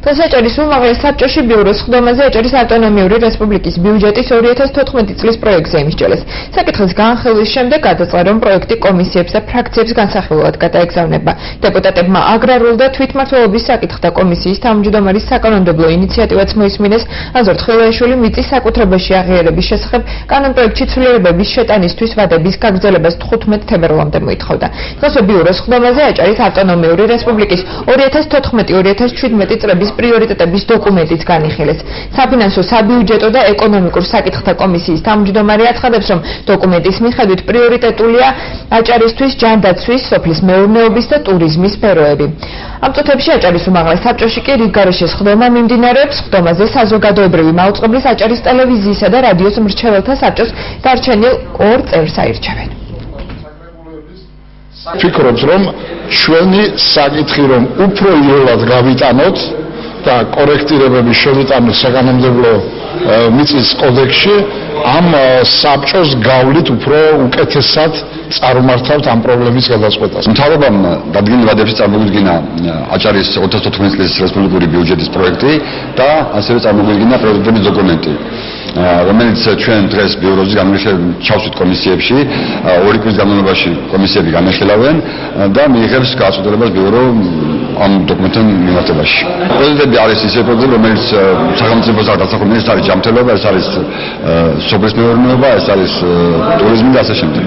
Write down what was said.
დღეს აჭარის უმაღლეს საბჭოში ბიუროს ხდომაზე აჭარის ავტონომიური რესპუბლიკის ბიუჯეტის 2014 წლის პროექტზე იმსჯელეს. საკითხის განხილვის შემდეგ გადაწყდა, რომ პროექტი კომისიებს და ფრაქციებს განსახილველად გადაეგზავნება. დეპუტატებმა აგრარულ და თვითმმართველობის საკითხთა კომისიის თავმჯდომარის საკანონმდებლო ინიციატივაც მოისმინეს. აზორ თხილაიშვილი მიწის საკუთრებაში აღიარების შესახებ კანონპროექტში ცვლილებების შეტანისთვის ვადების გაგრძელებას 15 თებერვალამდე მოითხოვდა. დღესვე ბიუროს ხდომაზე აჭარის ავტონომიური რესპუბლიკის 2014-2017 წლების პრიორიტეტების დოკუმენტიც განიხილეს. საფინანსო, საბიუჯეტო და ეკონომიკურ საკითხთა კომისიის თავმჯდომარე აცხადებს, რომ დოკუმენტის მიხედვით პრიორიტეტულია აჭარისთვის ჯანდაცვის, სოფლის მეურნეობის და ტურიზმის სფეროები. ამ წუთებში აჭარის უმაღლეს საბჭოში კი რიგგარეშეს ხდომა მიმდინარეობს. ხდომაზე საზოგადოებრივი მაუწყებლის აჭარის ტელევიზიისა და რადიოს მრჩეველთა საბჭოს დარჩენილ 2 წევრს აირჩევენ. ვფიქრობ, რომ ჩვენი საკითხი რომ უფრო იოლად გავიტანოთ და კორექტირებები შევიტანოთ საკანონმდებლო მიწის კოდექსში, ამ საბჭოს გავლით უფრო უკეთესად წარმართავთ ამ პრობლემის გადაწყვეტას. მთავრობამ დადგენილ ვადებში წარმოგვიდგინა აჭარის 2014 წლის რესპუბლიკური ბიუჯეტის პროექტი და ასევე წარმოგვიდგინა პრიორიტეტების დოკუმენტი, რომელიც ჩვენ დღეს ბიუროზე ჩავსვით კომისიებში, 2 კვირის განმავლობაში კომისიები განეხილავენ და მიიღებს გაწყვეტილებას ბიურო ამ დოკუმენტთან მიმართებაში. პრიორიტეტები არის ისეთი პრიორიტეტები, რომელიც სახელმწიფოს გადასახადებს, ეს არის ჯანმრთელობა, ეს არის სოფლის მეურნეობა, ეს არის ტურიზმი და ასე შემდეგ.